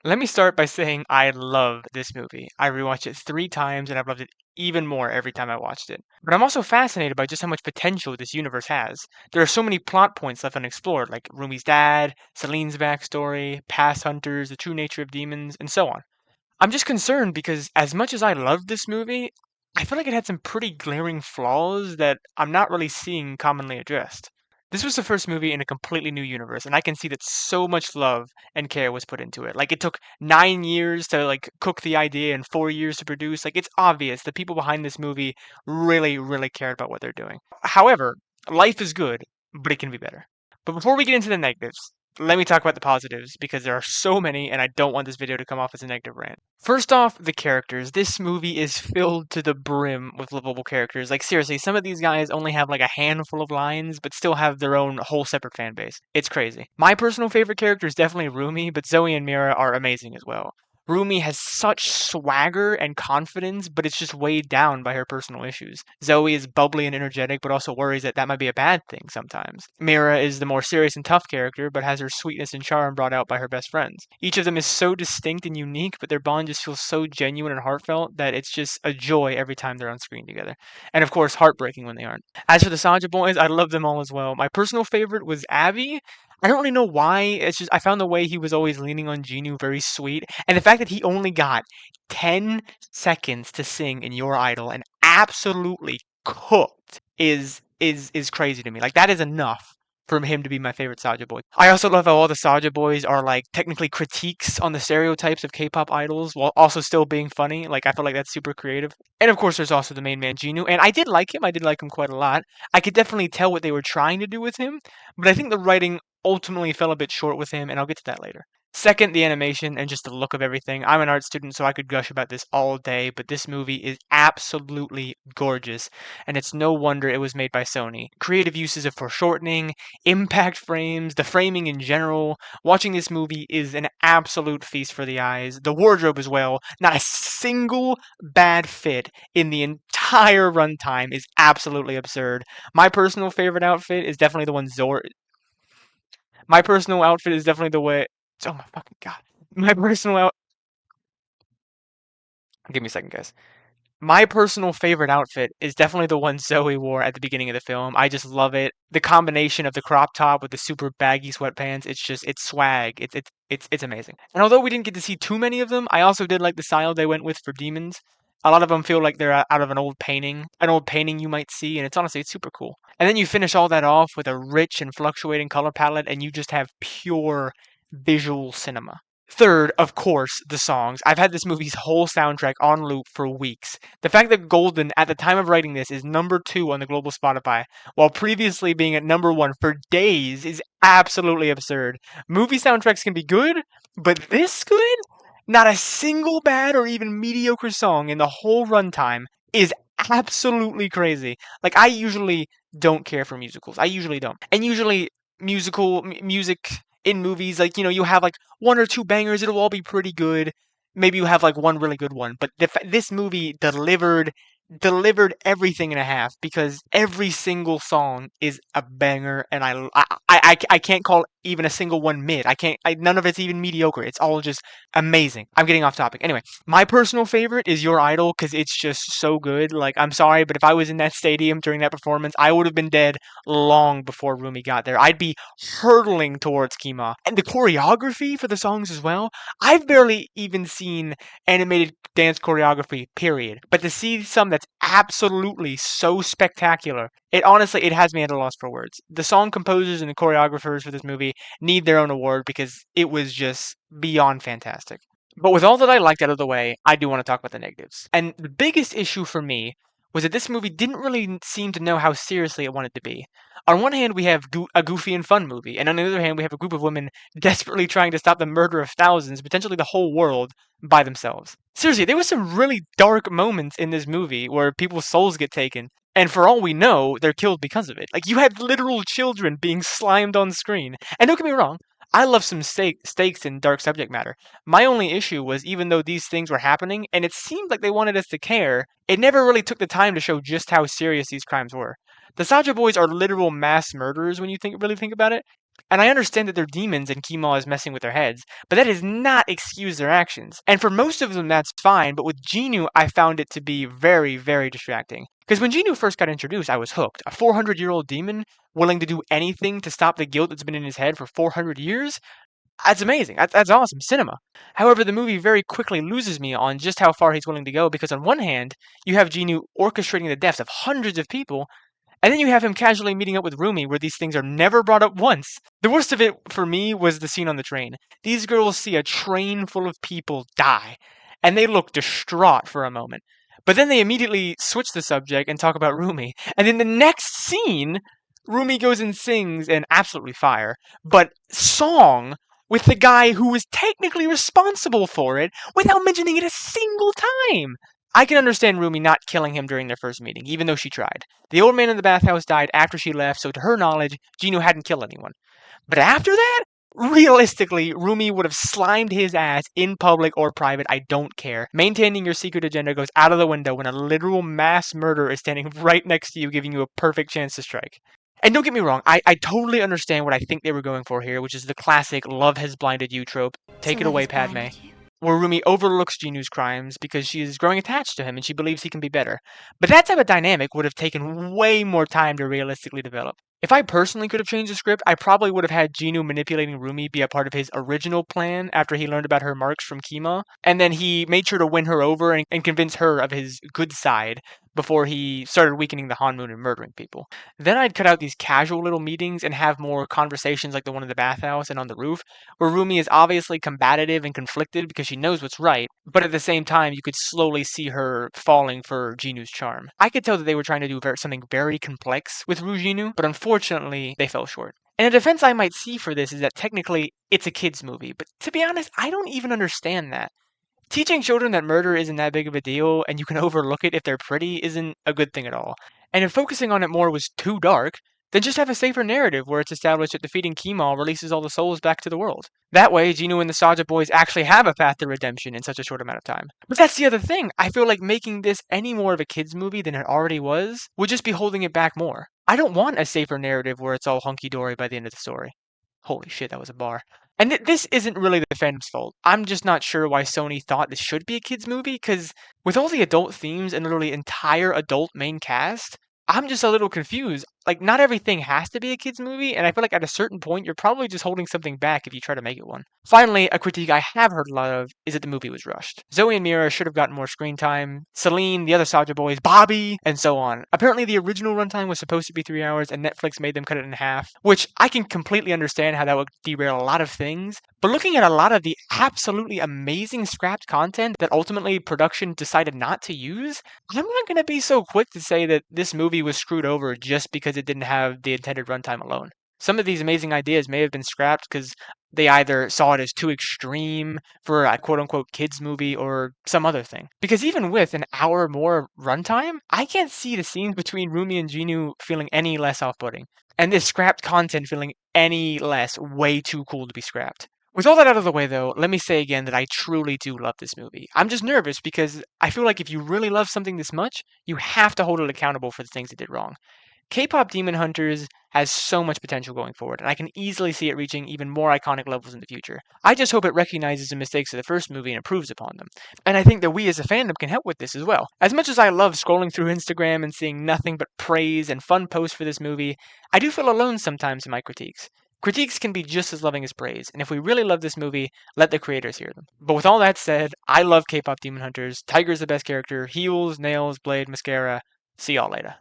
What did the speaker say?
Let me start by saying I love this movie. I rewatched it 3 times and I've loved it even more every time I watched it. But I'm also fascinated by just how much potential this universe has. There are so many plot points left unexplored, like Rumi's dad, Celine's backstory, past hunters, the true nature of demons, and so on. I'm just concerned because as much as I love this movie, I feel like it had some pretty glaring flaws that I'm not really seeing commonly addressed. This was the first movie in a completely new universe, and I can see that so much love and care was put into it. Like it took 9 years to cook the idea and 4 years to produce. Like it's obvious the people behind this movie really, really cared about what they're doing. However, life is good, but it can be better. But before we get into the negatives, let me talk about the positives because there are so many and I don't want this video to come off as a negative rant. First off, the characters. This movie is filled to the brim with lovable characters. Like seriously, some of these guys only have like a handful of lines but still have their own whole separate fan base. It's crazy. My personal favorite character is definitely Rumi, but Zoe and Mira are amazing as well. Rumi has such swagger and confidence, but it's just weighed down by her personal issues. Zoe is bubbly and energetic, but also worries that that might be a bad thing sometimes. Mira is the more serious and tough character, but has her sweetness and charm brought out by her best friends. Each of them is so distinct and unique, but their bond just feels so genuine and heartfelt that it's just a joy every time they're on screen together. And of course, heartbreaking when they aren't. As for the Saja boys, I love them all as well. My personal favorite was Abby. I don't really know why. It's just I found the way he was always leaning on Genu very sweet, and the fact that he only got 10 seconds to sing in Your Idol and absolutely cooked is crazy to me. Like that is enough for him to be my favorite Saja boy. I also love how all the Saja boys are like technically critiques on the stereotypes of K-pop idols while also still being funny. Like I feel like that's super creative. And of course there's also the main man Genu, and I did like him. I did like him quite a lot. I could definitely tell what they were trying to do with him, but I think the writing ultimately fell a bit short with him, and I'll get to that later. Second, the animation and just the look of everything. I'm an art student, so I could gush about this all day, but this movie is absolutely gorgeous, and it's no wonder it was made by Sony. Creative uses of foreshortening, impact frames, the framing in general. Watching this movie is an absolute feast for the eyes. The wardrobe as well. Not a single bad fit in the entire runtime is absolutely absurd. My personal favorite outfit is definitely the one Zor my personal outfit is definitely the way. Oh my fucking god! My personal out. Give me a second, guys. My personal favorite outfit is definitely the one Zoe wore at the beginning of the film. I just love it. The combination of the crop top with the super baggy sweatpants. It's swag. It's amazing. And although we didn't get to see too many of them, I also did like the style they went with for demons. A lot of them feel like they're out of an old painting you might see, and it's super cool. And then you finish all that off with a rich and fluctuating color palette, and you just have pure visual cinema. Third, of course, the songs. I've had this movie's whole soundtrack on loop for weeks. The fact that Golden, at the time of writing this, is number 2 on the global Spotify, while previously being at number 1 for days, is absolutely absurd. Movie soundtracks can be good, but this good? Not a single bad or even mediocre song in the whole runtime is absolutely crazy. Like, I usually don't care for musicals. I usually don't. And usually, music in movies, like, you have like 1 or 2 bangers, it'll all be pretty good. Maybe you have like one really good one, but this movie delivered everything and a half because every single song is a banger, and I can't call even a single one mid. None of it's even mediocre. It's all just amazing. I'm getting off topic. Anyway, my personal favorite is Your Idol because it's just so good. Like, I'm sorry, but if I was in that stadium during that performance, I would have been dead long before Rumi got there. I'd be hurtling towards Kima. And the choreography for the songs as well. I've barely even seen animated dance choreography, period. But to see some that's absolutely so spectacular, it has me at a loss for words. The song composers and the choreographers for this movie need their own award because it was just beyond fantastic. But with all that I liked out of the way, I do want to talk about the negatives. And the biggest issue for me was that this movie didn't really seem to know how seriously it wanted to be. On one hand, we have a goofy and fun movie, and on the other hand, we have a group of women desperately trying to stop the murder of thousands, potentially the whole world, by themselves. Seriously, there were some really dark moments in this movie where people's souls get taken, and for all we know, they're killed because of it. Like, you had literal children being slimed on screen. And don't get me wrong, I love some stakes in dark subject matter. My only issue was even though these things were happening, and it seemed like they wanted us to care, it never really took the time to show just how serious these crimes were. The Saja boys are literal mass murderers when you really think about it. And I understand that they're demons and Kima is messing with their heads, but that does not excuse their actions. And for most of them, that's fine, but with Genu, I found it to be very, very distracting. Because when Genu first got introduced, I was hooked. A 400-year-old demon willing to do anything to stop the guilt that's been in his head for 400 years? That's amazing. That's awesome. Cinema. However, the movie very quickly loses me on just how far he's willing to go because, on one hand, you have Genu orchestrating the deaths of hundreds of people, and then you have him casually meeting up with Rumi where these things are never brought up once. The worst of it for me was the scene on the train. These girls see a train full of people die, and they look distraught for a moment. But then they immediately switch the subject and talk about Rumi. And in the next scene, Rumi goes and sings an absolutely fire, but song with the guy who was technically responsible for it without mentioning it a single time. I can understand Rumi not killing him during their first meeting, even though she tried. The old man in the bathhouse died after she left, so to her knowledge, Genu hadn't killed anyone. But after that, realistically, Rumi would have slimed his ass in public or private, I don't care. Maintaining your secret agenda goes out of the window when a literal mass murderer is standing right next to you, giving you a perfect chance to strike. And don't get me wrong, I totally understand what I think they were going for here, which is the classic love has blinded you trope. So Take it love away, has Padme. blinded you. Where Rumi overlooks Genu's crimes because she is growing attached to him and she believes he can be better. But that type of dynamic would have taken way more time to realistically develop. If I personally could have changed the script, I probably would have had Genu manipulating Rumi be a part of his original plan after he learned about her marks from Kima, and then he made sure to win her over and convince her of his good side before he started weakening the Hanmoon and murdering people. Then I'd cut out these casual little meetings and have more conversations like the one in the bathhouse and on the roof, where Rumi is obviously combative and conflicted because she knows what's right, but at the same time, you could slowly see her falling for Genu's charm. I could tell that they were trying to do something very complex with Genu, but unfortunately, they fell short. And a defense I might see for this is that technically it's a kids' movie, but to be honest, I don't even understand that. Teaching children that murder isn't that big of a deal and you can overlook it if they're pretty isn't a good thing at all. And if focusing on it more was too dark, then just have a safer narrative where it's established that defeating Kemal releases all the souls back to the world. That way, Genu and the Saja boys actually have a path to redemption in such a short amount of time. But that's the other thing. I feel like making this any more of a kids' movie than it already was would just be holding it back more. I don't want a safer narrative where it's all hunky-dory by the end of the story. Holy shit, that was a bar. And this isn't really the fandom's fault. I'm just not sure why Sony thought this should be a kids' movie, because with all the adult themes and literally entire adult main cast, I'm just a little confused. Like, not everything has to be a kids' movie, and I feel like at a certain point, you're probably just holding something back if you try to make it one. Finally, a critique I have heard a lot of is that the movie was rushed. Zoe and Mira should have gotten more screen time, Celine, the other Saja boys, Bobby, and so on. Apparently, the original runtime was supposed to be 3 hours, and Netflix made them cut it in half, which I can completely understand how that would derail a lot of things. But looking at a lot of the absolutely amazing scrapped content that ultimately production decided not to use, I'm not going to be so quick to say that this movie was screwed over just because it didn't have the intended runtime alone. Some of these amazing ideas may have been scrapped because they either saw it as too extreme for a quote unquote kids movie or some other thing. Because even with an hour more runtime, I can't see the scenes between Rumi and Genu feeling any less off putting, and this scrapped content feeling any less way too cool to be scrapped. With all that out of the way, though, let me say again that I truly do love this movie. I'm just nervous because I feel like if you really love something this much, you have to hold it accountable for the things it did wrong. K-pop Demon Hunters has so much potential going forward, and I can easily see it reaching even more iconic levels in the future. I just hope it recognizes the mistakes of the first movie and improves upon them. And I think that we as a fandom can help with this as well. As much as I love scrolling through Instagram and seeing nothing but praise and fun posts for this movie, I do feel alone sometimes in my critiques. Critiques can be just as loving as praise, and if we really love this movie, let the creators hear them. But with all that said, I love K-pop Demon Hunters. Tiger's the best character. Heels, nails, blade, mascara. See y'all later.